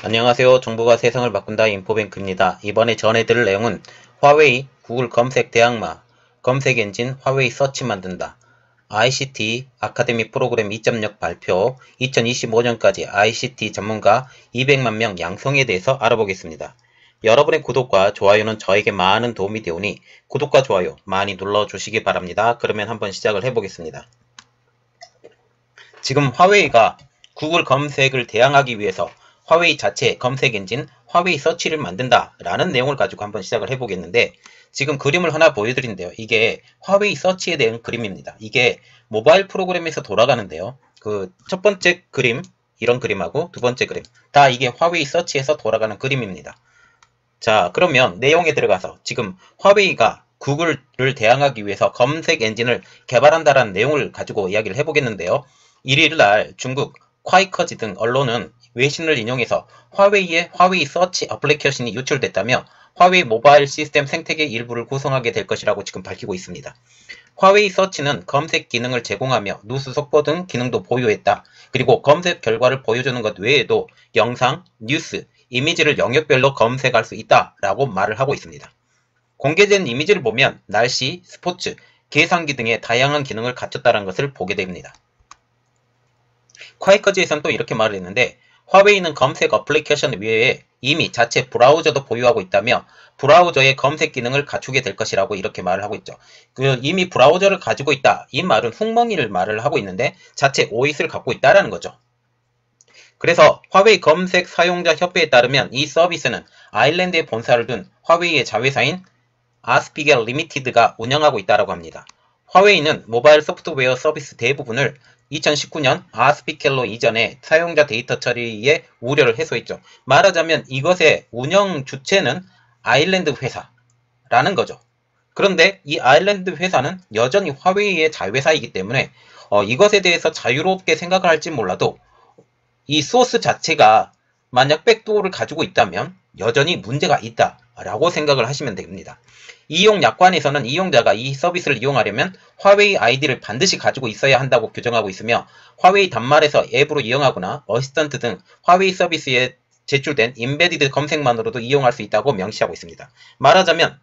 안녕하세요. 정보가 세상을 바꾼다 인포뱅크입니다. 이번에 전해드릴 내용은 화웨이 구글 검색 대항마 검색 엔진 화웨이 서치 만든다. ICT 아카데미 프로그램 2.0 발표 2025년까지 ICT 전문가 200만 명 양성에 대해서 알아보겠습니다. 여러분의 구독과 좋아요는 저에게 많은 도움이 되오니 구독과 좋아요 많이 눌러주시기 바랍니다. 그러면 한번 시작을 해보겠습니다. 지금 화웨이가 구글 검색을 대항하기 위해서 화웨이 자체 검색 엔진 화웨이 서치를 만든다 라는 내용을 가지고 한번 시작을 해보겠는데, 지금 그림을 하나 보여드린대요. 이게 화웨이 서치에 대한 그림입니다. 이게 모바일 프로그램에서 돌아가는데요. 그 첫 번째 그림, 이런 그림하고 두 번째 그림 다 이게 화웨이 서치에서 돌아가는 그림입니다. 자, 그러면 내용에 들어가서 지금 화웨이가 구글을 대항하기 위해서 검색 엔진을 개발한다라는 내용을 가지고 이야기를 해보겠는데요. 1일날 중국 콰이커지 등 언론은 외신을 인용해서 화웨이의 화웨이 서치 어플리케이션이 유출됐다며 화웨이 모바일 시스템 생태계 일부를 구성하게 될 것이라고 지금 밝히고 있습니다. 화웨이 서치는 검색 기능을 제공하며 누수 속보 등 기능도 보유했다. 그리고 검색 결과를 보여주는 것 외에도 영상, 뉴스, 이미지를 영역별로 검색할 수 있다라고 말을 하고 있습니다. 공개된 이미지를 보면 날씨, 스포츠, 계산기 등의 다양한 기능을 갖췄다는 것을 보게 됩니다. 콰이커즈에서는 또 이렇게 말을 했는데, 화웨이는 검색 어플리케이션 외에 이미 자체 브라우저도 보유하고 있다며 브라우저의 검색 기능을 갖추게 될 것이라고 이렇게 말을 하고 있죠. 이미 브라우저를 가지고 있다, 이 말은 훅멍이를 말을 하고 있는데 자체 OS를 갖고 있다라는 거죠. 그래서 화웨이 검색 사용자 협회에 따르면 이 서비스는 아일랜드에 본사를 둔 화웨이의 자회사인 아스피겔 리미티드가 운영하고 있다고 합니다. 화웨이는 모바일 소프트웨어 서비스 대부분을 2019년 아스피켈로 이전해 사용자 데이터 처리의 우려를 해소했죠. 말하자면 이것의 운영 주체는 아일랜드 회사라는 거죠. 그런데 이 아일랜드 회사는 여전히 화웨이의 자회사이기 때문에 이것에 대해서 자유롭게 생각을 할지 몰라도 이 소스 자체가 만약 백도어를 가지고 있다면 여전히 문제가 있다라고 생각을 하시면 됩니다. 이용 약관에서는 이용자가 이 서비스를 이용하려면 화웨이 아이디를 반드시 가지고 있어야 한다고 규정하고 있으며, 화웨이 단말에서 앱으로 이용하거나 어시스턴트 등 화웨이 서비스에 제출된 임베디드 검색만으로도 이용할 수 있다고 명시하고 있습니다. 말하자면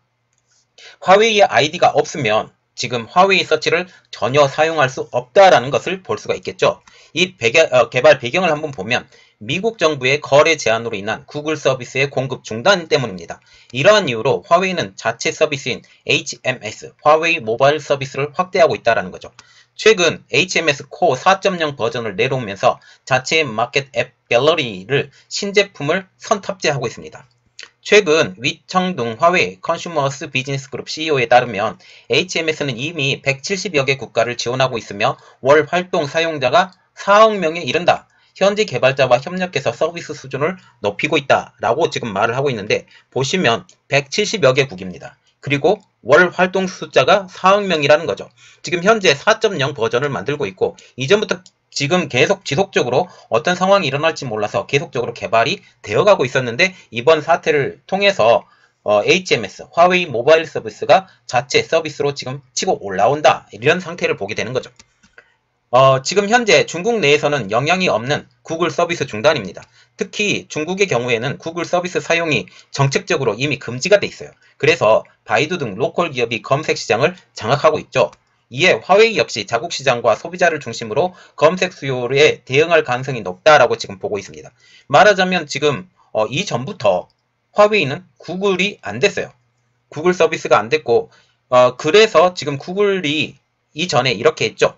화웨이의 아이디가 없으면 지금 화웨이 서치를 전혀 사용할 수 없다라는 것을 볼 수가 있겠죠. 이 개발 배경을 한번 보면 미국 정부의 거래 제한으로 인한 구글 서비스의 공급 중단 때문입니다. 이러한 이유로 화웨이는 자체 서비스인 HMS, 화웨이 모바일 서비스를 확대하고 있다는 거죠. 최근 HMS 코어 4.0 버전을 내놓으면서 자체의 마켓 앱 갤러리를 신제품을 선탑재하고 있습니다. 최근 위청둥 화웨이 컨슈머스 비즈니스 그룹 CEO에 따르면 HMS는 이미 170여 개 국가를 지원하고 있으며 월 활동 사용자가 4억 명에 이른다. 현지 개발자와 협력해서 서비스 수준을 높이고 있다라고 지금 말을 하고 있는데, 보시면 170여 개국입니다. 그리고 월 활동 숫자가 4억 명이라는 거죠. 지금 현재 4.0 버전을 만들고 있고, 이전부터 지금 계속 지속적으로 어떤 상황이 일어날지 몰라서 계속적으로 개발이 되어가고 있었는데, 이번 사태를 통해서 HMS, 화웨이 모바일 서비스가 자체 서비스로 지금 치고 올라온다, 이런 상태를 보게 되는 거죠. 지금 현재 중국 내에서는 영향이 없는 구글 서비스 중단입니다. 특히 중국의 경우에는 구글 서비스 사용이 정책적으로 이미 금지가 돼 있어요. 그래서 바이두 등 로컬 기업이 검색 시장을 장악하고 있죠. 이에 화웨이 역시 자국 시장과 소비자를 중심으로 검색 수요에 대응할 가능성이 높다라고 지금 보고 있습니다. 말하자면 지금 이전부터 화웨이는 구글이 안 됐어요. 구글 서비스가 안 됐고, 그래서 지금 구글이 이전에 이렇게 했죠.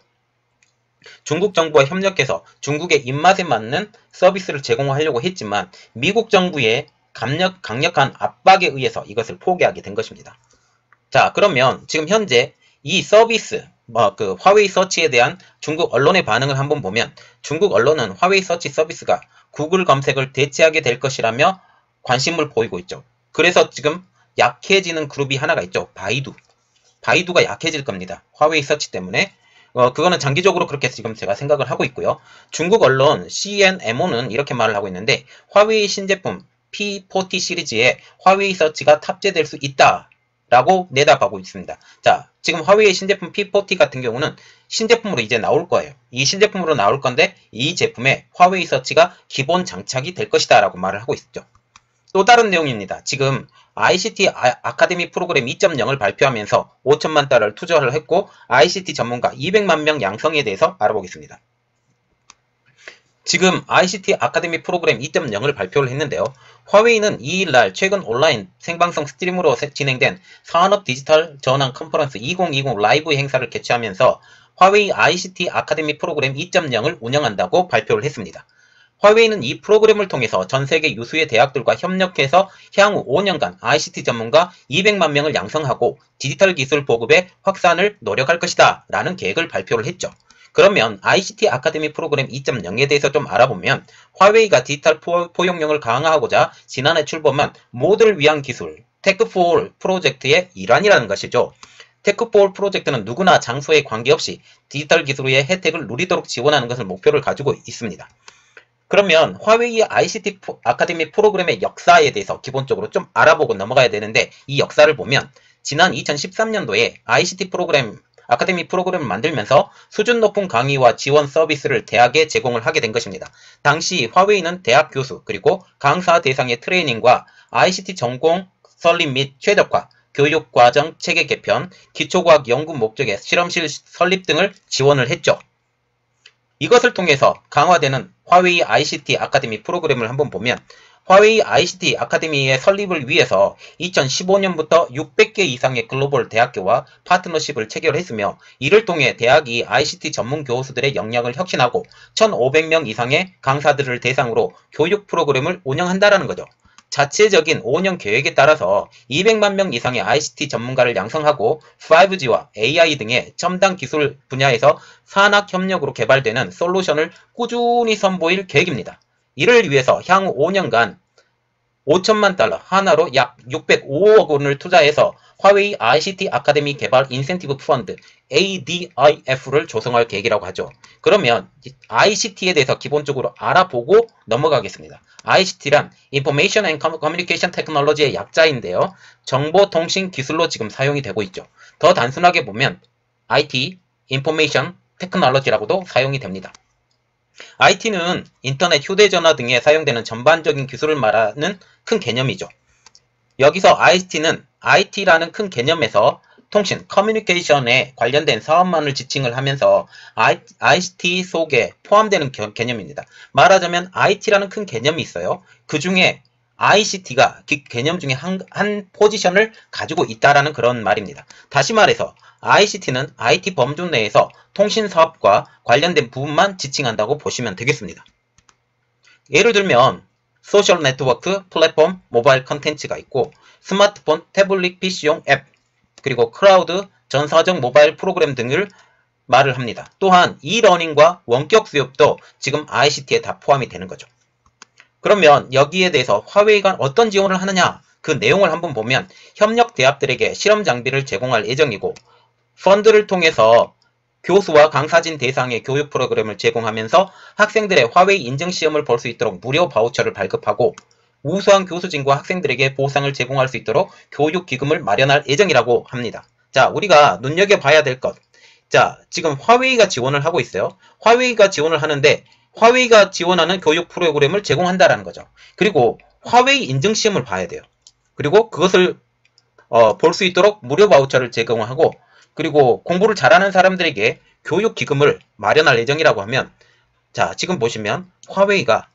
중국 정부와 협력해서 중국의 입맛에 맞는 서비스를 제공하려고 했지만 미국 정부의 강력한 압박에 의해서 이것을 포기하게 된 것입니다. 자, 그러면 지금 현재 이 서비스, 화웨이 서치에 대한 중국 언론의 반응을 한번 보면, 중국 언론은 화웨이 서치 서비스가 구글 검색을 대체하게 될 것이라며 관심을 보이고 있죠. 그래서 지금 약해지는 그룹이 하나가 있죠. 바이두가 약해질 겁니다. 화웨이 서치 때문에. 그거는 장기적으로 그렇게 지금 제가 생각을 하고 있고요. 중국 언론 CNMO는 이렇게 말을 하고 있는데, 화웨이 신제품 P40 시리즈에 화웨이 서치가 탑재될 수 있다 라고 내다보고 있습니다. 자, 지금 화웨이의 신제품 P40 같은 경우는 신제품으로 이제 나올 거예요. 이 신제품으로 나올 건데 이 제품에 화웨이 서치가 기본 장착이 될 것이다 라고 말을 하고 있죠. 또 다른 내용입니다. 지금 ICT 아카데미 프로그램 2.0을 발표하면서 5천만 달러를 투자를 했고 ICT 전문가 200만 명 양성에 대해서 알아보겠습니다. 지금 ICT 아카데미 프로그램 2.0을 발표를 했는데요. 화웨이는 2일날 최근 온라인 생방송 스트림으로 진행된 산업 디지털 전환 컨퍼런스 2020 라이브 행사를 개최하면서 화웨이 ICT 아카데미 프로그램 2.0을 운영한다고 발표를 했습니다. 화웨이는 이 프로그램을 통해서 전세계 유수의 대학들과 협력해서 향후 5년간 ICT 전문가 200만 명을 양성하고 디지털 기술 보급의 확산을 노력할 것이다 라는 계획을 발표를 했죠. 그러면 ICT 아카데미 프로그램 2.0에 대해서 좀 알아보면 화웨이가 디지털 포용력을 강화하고자 지난해 출범한 모두를 위한 기술 테크4올 프로젝트의 일환이라는 것이죠. 테크4올 프로젝트는 누구나 장소에 관계없이 디지털 기술의 혜택을 누리도록 지원하는 것을 목표를 가지고 있습니다. 그러면 화웨이의 ICT 아카데미 프로그램의 역사에 대해서 기본적으로 좀 알아보고 넘어가야 되는데 이 역사를 보면 지난 2013년도에 ICT 아카데미 프로그램을 만들면서 수준 높은 강의와 지원 서비스를 대학에 제공을 하게 된 것입니다. 당시 화웨이는 대학 교수 그리고 강사 대상의 트레이닝과 ICT 전공 설립 및 최적화, 교육과정 체계 개편, 기초과학 연구 목적의 실험실 설립 등을 지원을 했죠. 이것을 통해서 강화되는 화웨이 ICT 아카데미 프로그램을 한번 보면 화웨이 ICT 아카데미의 설립을 위해서 2015년부터 600개 이상의 글로벌 대학교와 파트너십을 체결했으며 이를 통해 대학이 ICT 전문 교수들의 역량을 혁신하고 1,500명 이상의 강사들을 대상으로 교육 프로그램을 운영한다는 거죠. 자체적인 5년 계획에 따라서 200만 명 이상의 ICT 전문가를 양성하고 5G와 AI 등의 첨단 기술 분야에서 산학협력으로 개발되는 솔루션을 꾸준히 선보일 계획입니다. 이를 위해서 향후 5년간 5천만 달러 하나로 약 605억 원을 투자해서 화웨이 ICT 아카데미 개발 인센티브 펀드 ADIF를 조성할 계획이라고 하죠. 그러면 ICT에 대해서 기본적으로 알아보고 넘어가겠습니다. ICT란 Information and Communication Technology의 약자인데요. 정보통신 기술로 지금 사용이 되고 있죠. 더 단순하게 보면 IT, Information Technology라고도 사용이 됩니다. IT는 인터넷, 휴대전화 등에 사용되는 전반적인 기술을 말하는 큰 개념이죠. 여기서 ICT는 IT라는 큰 개념에서 통신, 커뮤니케이션에 관련된 사업만을 지칭을 하면서 ICT 속에 포함되는 개념입니다. 말하자면 IT라는 큰 개념이 있어요. 그 중에 ICT가 그 개념 중에 한 포지션을 가지고 있다라는 그런 말입니다. 다시 말해서 ICT는 IT 범주 내에서 통신 사업과 관련된 부분만 지칭한다고 보시면 되겠습니다. 예를 들면 소셜 네트워크, 플랫폼, 모바일 컨텐츠가 있고 스마트폰, 태블릿, PC용 앱, 그리고 클라우드, 전사적 모바일 프로그램 등을 말을 합니다. 또한 이러닝과 원격 수업도 지금 ICT에 다 포함이 되는 거죠. 그러면 여기에 대해서 화웨이가 어떤 지원을 하느냐 그 내용을 한번 보면 협력 대학들에게 실험 장비를 제공할 예정이고 펀드를 통해서 교수와 강사진 대상의 교육 프로그램을 제공하면서 학생들의 화웨이 인증시험을 볼 수 있도록 무료 바우처를 발급하고 우수한 교수진과 학생들에게 보상을 제공할 수 있도록 교육기금을 마련할 예정이라고 합니다. 자, 우리가 눈여겨봐야 될 것. 자, 지금 화웨이가 지원을 하고 있어요. 화웨이가 지원을 하는데 화웨이가 지원하는 교육 프로그램을 제공한다라는 거죠. 그리고 화웨이 인증시험을 봐야 돼요. 그리고 그것을 볼 수 있도록 무료 바우처를 제공하고 그리고 공부를 잘하는 사람들에게 교육기금을 마련할 예정이라고 하면 자, 지금 보시면 화웨이가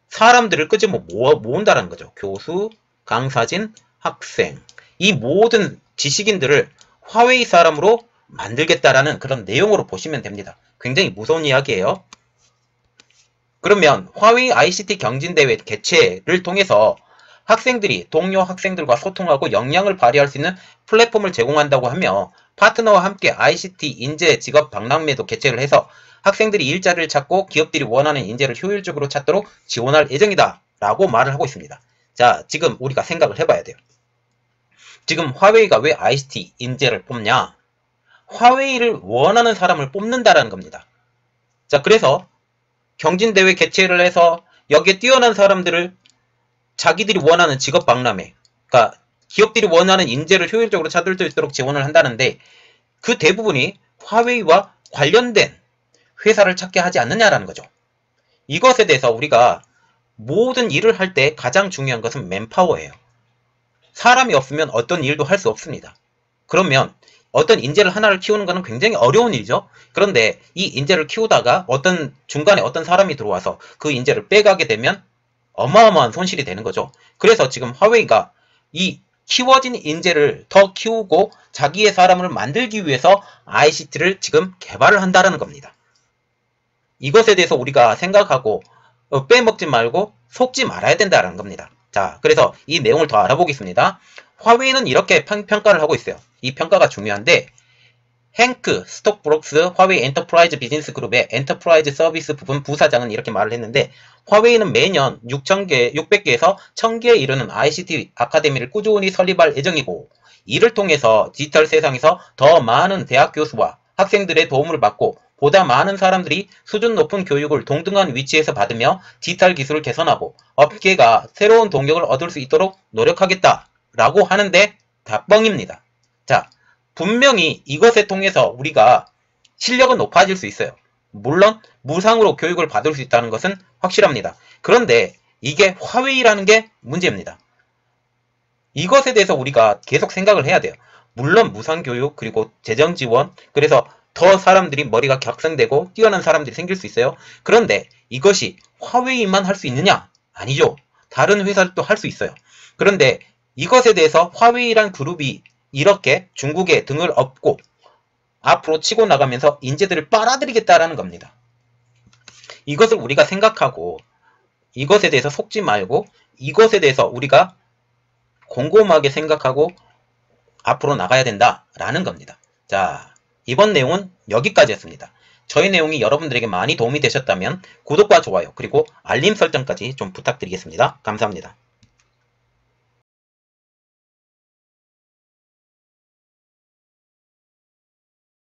사람들을 끄집어 모은다는 거죠. 교수, 강사진, 학생 이 모든 지식인들을 화웨이 사람으로 만들겠다라는 그런 내용으로 보시면 됩니다. 굉장히 무서운 이야기예요. 그러면 화웨이 ICT 경진대회 개최를 통해서 학생들이 동료 학생들과 소통하고 역량을 발휘할 수 있는 플랫폼을 제공한다고 하며 파트너와 함께 ICT 인재 직업 박람회도 개최를 해서 학생들이 일자리를 찾고 기업들이 원하는 인재를 효율적으로 찾도록 지원할 예정이다 라고 말을 하고 있습니다. 자, 지금 우리가 생각을 해봐야 돼요. 지금 화웨이가 왜 ICT 인재를 뽑냐? 화웨이를 원하는 사람을 뽑는다라는 겁니다. 자, 그래서 경진대회 개최를 해서 여기에 뛰어난 사람들을 자기들이 원하는 직업 박람회, 그러니까 기업들이 원하는 인재를 효율적으로 찾을 수 있도록 지원을 한다는데 그 대부분이 화웨이와 관련된 회사를 찾게 하지 않느냐라는 거죠. 이것에 대해서 우리가 모든 일을 할 때 가장 중요한 것은 맨파워예요. 사람이 없으면 어떤 일도 할 수 없습니다. 그러면 어떤 인재를 하나를 키우는 것은 굉장히 어려운 일이죠. 그런데 이 인재를 키우다가 중간에 어떤 사람이 들어와서 그 인재를 빼가게 되면 어마어마한 손실이 되는 거죠. 그래서 지금 화웨이가 이 키워진 인재를 더 키우고 자기의 사람을 만들기 위해서 ICT를 지금 개발을 한다는 겁니다. 이것에 대해서 우리가 생각하고 빼먹지 말고 속지 말아야 된다는 겁니다. 자, 그래서 이 내용을 더 알아보겠습니다. 화웨이는 이렇게 평가를 하고 있어요. 이 평가가 중요한데 행크 스톡브록스 화웨이 엔터프라이즈 비즈니스 그룹의 엔터프라이즈 서비스 부분 부사장은 이렇게 말을 했는데 화웨이는 매년 600개에서 1000개에 이르는 ICT 아카데미를 꾸준히 설립할 예정이고 이를 통해서 디지털 세상에서 더 많은 대학 교수와 학생들의 도움을 받고 보다 많은 사람들이 수준 높은 교육을 동등한 위치에서 받으며 디지털 기술을 개선하고 업계가 새로운 동력을 얻을 수 있도록 노력하겠다라고 하는데 다 뻥입니다. 자, 분명히 이것을 통해서 우리가 실력은 높아질 수 있어요. 물론 무상으로 교육을 받을 수 있다는 것은 확실합니다. 그런데 이게 화웨이라는 게 문제입니다. 이것에 대해서 우리가 계속 생각을 해야 돼요. 물론 무상 교육 그리고 재정 지원 그래서 더 사람들이 머리가 격상되고 뛰어난 사람들이 생길 수 있어요. 그런데 이것이 화웨이만 할 수 있느냐? 아니죠. 다른 회사도 할 수 있어요. 그런데 이것에 대해서 화웨이란 그룹이 이렇게 중국에 등을 업고 앞으로 치고 나가면서 인재들을 빨아들이겠다라는 겁니다. 이것을 우리가 생각하고 이것에 대해서 속지 말고 이것에 대해서 우리가 곰곰하게 생각하고 앞으로 나가야 된다라는 겁니다. 자, 이번 내용은 여기까지였습니다. 저희 내용이 여러분들에게 많이 도움이 되셨다면 구독과 좋아요 그리고 알림 설정까지 좀 부탁드리겠습니다. 감사합니다.